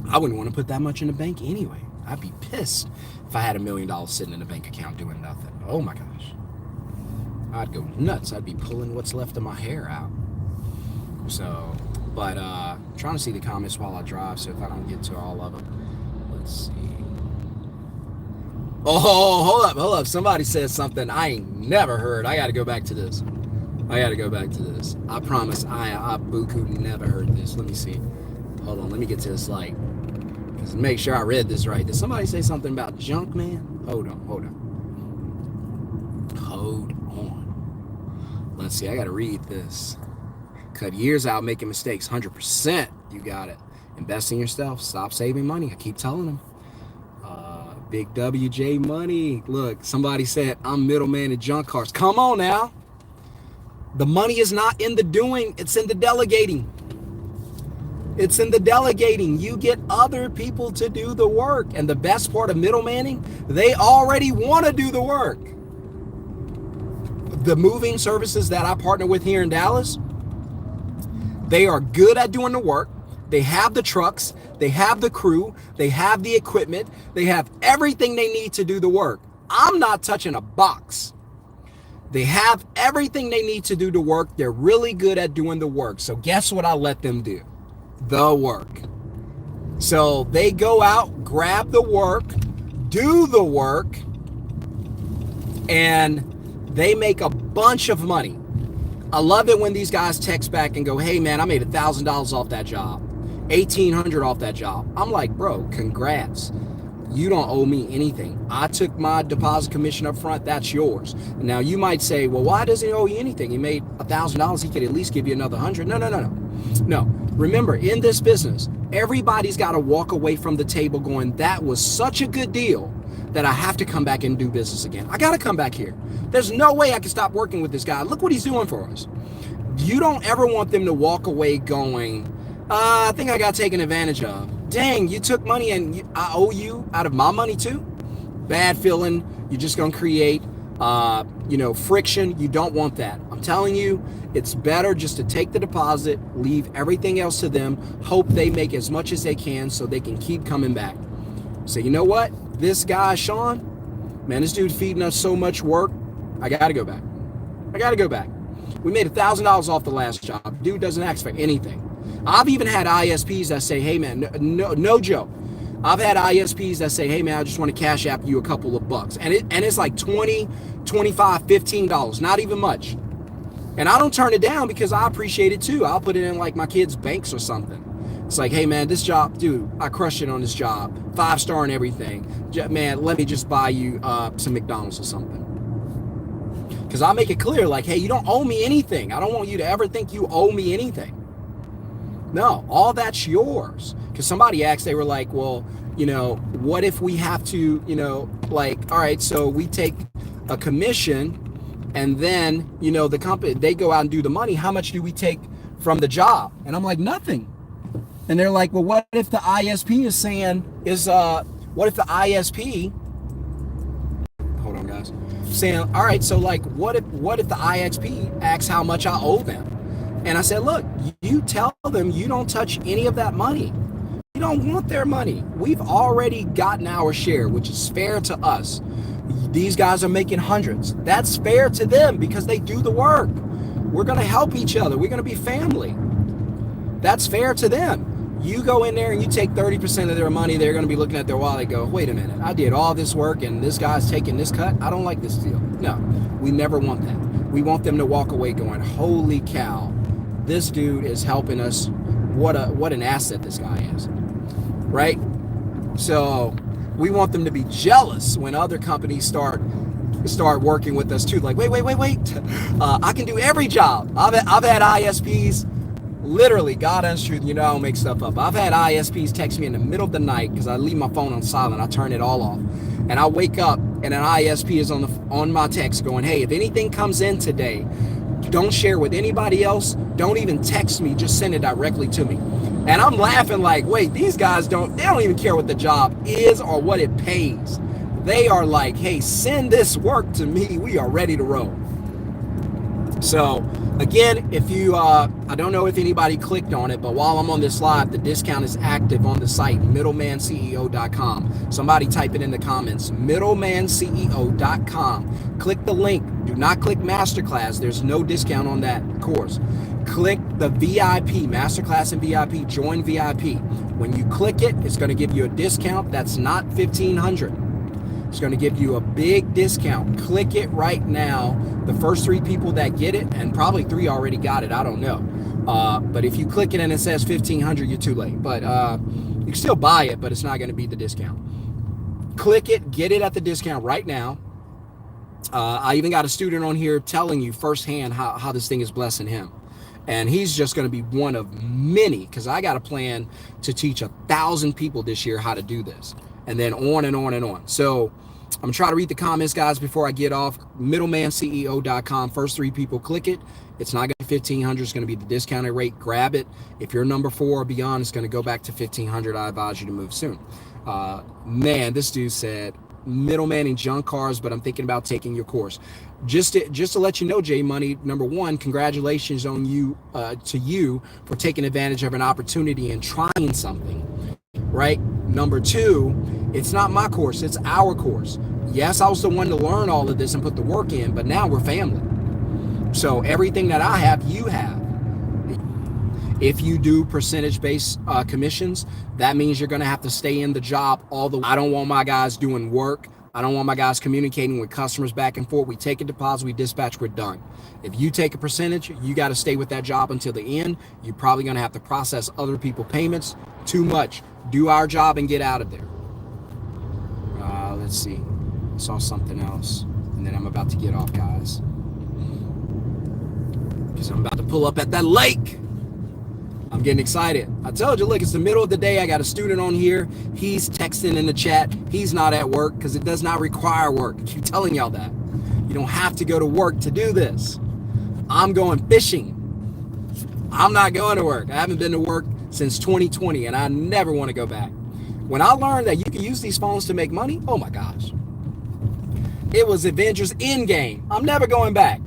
I wouldn't want to put that much in the bank anyway. I'd be pissed if I had $1 million sitting in a bank account doing nothing. Oh my gosh. I'd go nuts. I'd be pulling what's left of my hair out. So, but I'm trying to see the comments while I drive, so if I don't get to all of them. Let's see. Oh, hold up. Somebody said something I ain't never heard. I got to go back to this. I promise I buku never heard this. Let me see. Hold on, let me get to this light. Just make sure I read this right. Did somebody say something about junk, man? Hold on. Let's see, I gotta read this. Cut years out making mistakes, 100%. You got it. Invest in yourself, stop saving money. I keep telling them. Big WJ money. Look, somebody said I'm middleman in junk cars. Come on now. The money is not in the doing, it's in the delegating. It's in the delegating. You get other people to do the work. And the best part of middlemaning, they already want to do the work. The moving services that I partner with here in Dallas, they are good at doing the work. They have the trucks, they have the crew, they have the equipment, they have everything they need to do the work. I'm not touching a box. They have everything they need to do the work. They're really good at doing the work. So guess what I let them do? The work. So they go out, grab the work, do the work, and they make a bunch of money. I love it when these guys text back and go, hey man, I made $1,000 off that job, $1,800 off that job. I'm like, bro, congrats. You don't owe me anything. I took my deposit commission up front. That's yours. Now you might say, well, why doesn't he owe you anything? He made $1,000. He could at least give you another 100. No. Remember, in this business, everybody's got to walk away from the table going, that was such a good deal that I have to come back and do business again. I got to come back here. There's no way I can stop working with this guy. Look what he's doing for us. You don't ever want them to walk away going, I think I got taken advantage of. Dang, you took money and I owe you out of my money too? Bad feeling. You're just going to create, friction. You don't want that. I'm telling you, it's better just to take the deposit, leave everything else to them, hope they make as much as they can so they can keep coming back. So you know what? This guy, Sean, man, this dude feeding us so much work. I got to go back. We made $1,000 off the last job. Dude doesn't ask for anything. I've even had ISPs that say, hey man, no joke. I've had ISPs that say, hey man, I just want to cash app you a couple of bucks. And it's like $20, $25, $15, not even much. And I don't turn it down because I appreciate it too. I'll put it in like my kids' banks or something. It's like, hey man, this job, dude, I crushed it on this job. 5-star and everything. Man, let me just buy you some McDonald's or something. Because I make it clear, like, hey, you don't owe me anything. I don't want you to ever think you owe me anything. No, all that's yours. Because somebody asked, they were like, well, you know, what if we have to, you know, like, all right, so we take a commission and then, you know, the company, they go out and do the money. How much do we take from the job? And I'm like, nothing. And they're like, well, what if the ISP is saying, what if the ISP, hold on guys, saying, all right, so like, what if the ISP asks how much I owe them? And I said, look, you tell them you don't touch any of that money. You don't want their money. We've already gotten our share, which is fair to us. These guys are making hundreds. That's fair to them because they do the work. We're going to help each other. We're going to be family. That's fair to them. You go in there and you take 30% of their money, they're going to be looking at their wallet and go, wait a minute, I did all this work and this guy's taking this cut. I don't like this deal. No, we never want that. We want them to walk away going, holy cow, this dude is helping us. What an asset this guy is, right? So we want them to be jealous when other companies start working with us too. Like, wait. I can do every job. I've had ISPs, literally, God honest truth, you know I don't make stuff up. I've had ISPs text me in the middle of the night because I leave my phone on silent. I turn it all off. And I wake up and an ISP is on my text going, hey, if anything comes in today, don't share with anybody else. Don't even text me. Just send it directly to me. And I'm laughing like, wait, these guys they don't even care what the job is or what it pays. They are like, hey, send this work to me. We are ready to roll. So again, if you, I don't know if anybody clicked on it, but while I'm on this live, the discount is active on the site, middlemanceo.com. Somebody type it in the comments, middlemanceo.com. Click the link. Do not click Masterclass. There's no discount on that course. Click the VIP, Masterclass and VIP, join VIP. When you click it, it's going to give you a discount that's not $1,500. It's going to give you a big discount. Click it right now. The first 3 people that get it, and probably 3 already got it, I don't know. But if you click it and it says $1,500, you're too late. But you can still buy it, but it's not going to be the discount. Click it, get it at the discount right now. I even got a student on here telling you firsthand how this thing is blessing him. And he's just going to be one of many, because I got a plan to teach 1,000 people this year how to do this. And then on and on and on. So I'm going to try to read the comments, guys, before I get off. Middlemanceo.com. First 3 people, click it. It's not going to be $1,500. It's going to be the discounted rate. Grab it. If you're number 4 or beyond, it's going to go back to $1,500. I advise you to move soon. Man, this dude said, middleman junk cars, but I'm thinking about taking your course. Just to let you know, J Money, number 1, congratulations on you to you for taking advantage of an opportunity and trying something. Right? Number 2, it's not my course, it's our course. Yes, I was the one to learn all of this and put the work in, but now we're family. So everything that I have, you have. If you do percentage-based commissions, that means you're going to have to stay in the job all the way. I don't want my guys doing work. I don't want my guys communicating with customers back and forth. We take a deposit, we dispatch, we're done. If you take a percentage, you got to stay with that job until the end. You're probably going to have to process other people's payments. Too much. Do our job and get out of there. Let's see. I saw something else. And then I'm about to get off, guys. Because I'm about to pull up at that lake. I'm getting excited. I told you, look, it's the middle of the day. I got a student on here. He's texting in the chat. He's not at work because it does not require work. I keep telling y'all that. You don't have to go to work to do this. I'm going fishing. I'm not going to work. I haven't been to work since 2020, and I never want to go back. When I learned that you can use these phones to make money, oh my gosh. It was Avengers Endgame. I'm never going back.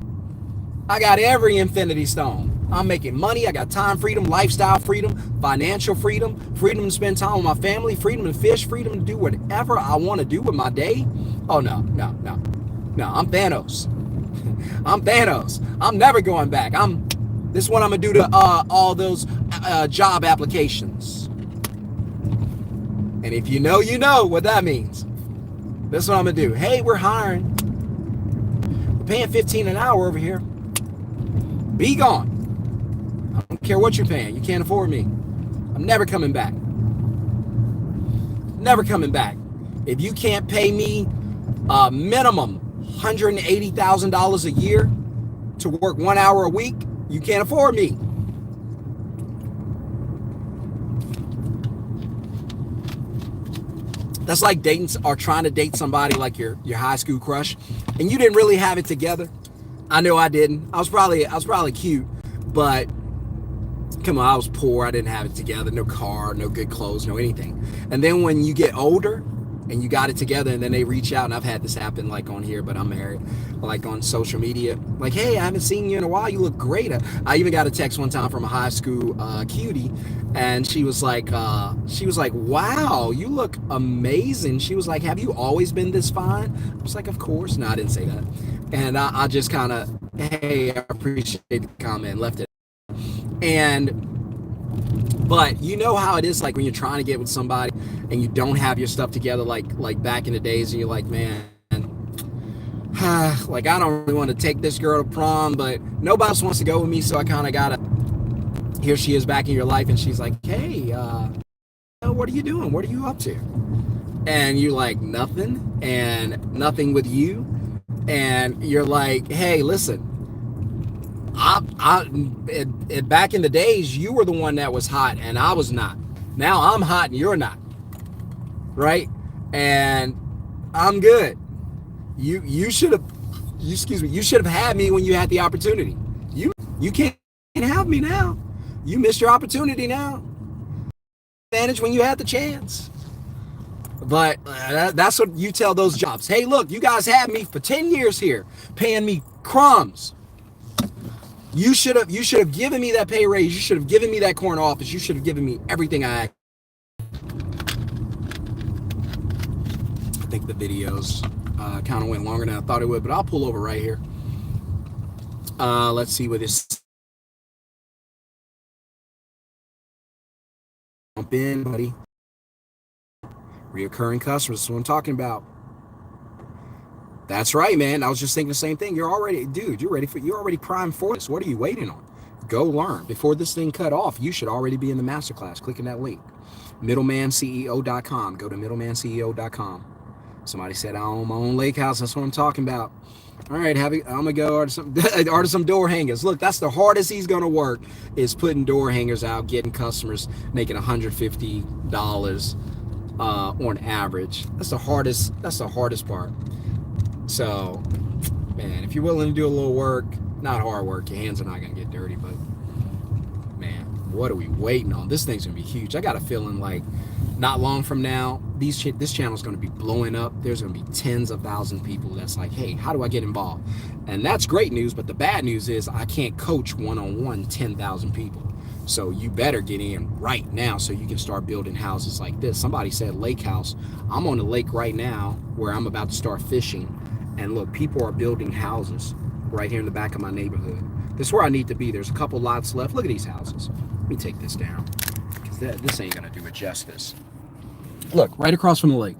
I got every Infinity Stone. I'm making money. I got time freedom, lifestyle freedom, financial freedom, freedom to spend time with my family, freedom to fish, freedom to do whatever I want to do with my day. Oh, no. I'm Thanos. I'm Thanos. I'm never going back. This is what I'm gonna do to all those job applications. And if you know what that means. This is what I'm gonna do. Hey, we're hiring. We're paying $15 an hour over here. Be gone. I don't care what you're paying. You can't afford me. I'm never coming back. Never coming back. If you can't pay me minimum $180,000 a year to work 1 hour a week, you can't afford me. That's like dating or trying to date somebody like your high school crush, and you didn't really have it together. I know I didn't. I was probably cute, but come on, I was poor. I didn't have it together. No car, no good clothes, no anything. And then when you get older and you got it together, and then they reach out, and I've had this happen like on here, but I'm married, like on social media, like, hey, I haven't seen you in a while. You look great. I even got a text one time from a high school cutie, and she was like, wow, you look amazing. She was like, have you always been this fine? I was like, of course. No, I didn't say that. And I just kind of, hey, I appreciate the comment, left it. But you know how it is, like when you're trying to get with somebody and you don't have your stuff together, like back in the days, and you're like, man, like I don't really want to take this girl to prom, but nobody else wants to go with me, so I kind of gotta. Here she is back in your life, and she's like, hey, what are you doing? What are you up to? And you're like, nothing, and nothing with you, and you're like, hey, listen. Back in the days, you were the one that was hot and I was not. Now I'm hot and you're not, right? And I'm good. You should have had me when you had the opportunity. You can't have me now. You missed your opportunity now. Advantage when you had the chance. But that's what you tell those jobs. Hey, look, you guys had me for 10 years here, paying me crumbs. You should have given me that pay raise. You should have given me that corner office. You should have given me everything I think the videos kind of went longer than I thought it would, but I'll pull over right here. Let's see what this. Jump in, buddy. Reoccurring customers. That's what I'm talking about. That's right, man. I was just thinking the same thing. You're already primed for this. What are you waiting on? Go learn. Before this thing cut off, you should already be in the masterclass. Clicking that link. MiddlemanCEO.com. Go to MiddlemanCEO.com. Somebody said, I own my own lake house. That's what I'm talking about. All right, I'm going to go order some door hangers. Look, that's the hardest he's going to work, is putting door hangers out, getting customers, making $150 on average. That's the hardest part. So, man, if you're willing to do a little work, not hard work, your hands are not going to get dirty, but, man, what are we waiting on? This thing's going to be huge. I got a feeling like not long from now, this channel's going to be blowing up. There's going to be tens of thousands of people that's like, hey, how do I get involved? And that's great news, but the bad news is I can't coach one-on-one 10,000 people. So you better get in right now so you can start building houses like this. Somebody said lake house. I'm on the lake right now where I'm about to start fishing. And look, people are building houses right here in the back of my neighborhood. This is where I need to be. There's a couple lots left. Look at these houses. Let me take this down, because this ain't going to do it justice. Look, right across from the lake.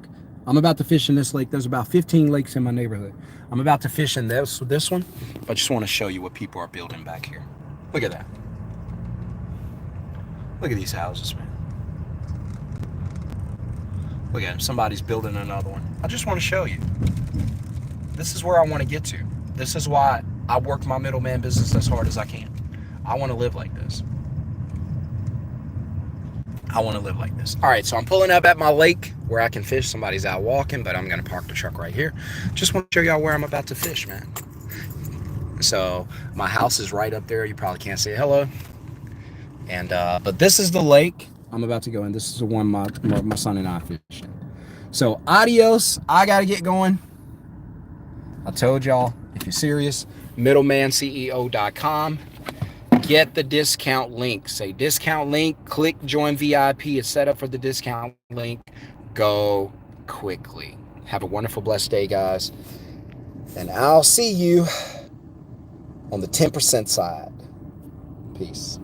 I'm about to fish in this lake. There's about 15 lakes in my neighborhood. I'm about to fish in this one. I just want to show you what people are building back here. Look at that. Look at these houses, man. Look at them. Somebody's building another one. I just want to show you. This is where I want to get to. This is why I work my middleman business as hard as I can. I want to live like this. I want to live like this. All right, so I'm pulling up at my lake where I can fish. Somebody's out walking, but I'm going to park the truck right here. Just want to show y'all where I'm about to fish, man. So my house is right up there. You probably can't say hello. And but this is the lake I'm about to go in. This is the one my son and I fish in. So adios. I got to get going. I told y'all, if you're serious, MiddlemanCEO.com. Get the discount link. Say discount link. Click join VIP. It's set up for the discount link. Go quickly. Have a wonderful, blessed day, guys. And I'll see you on the 10% side. Peace.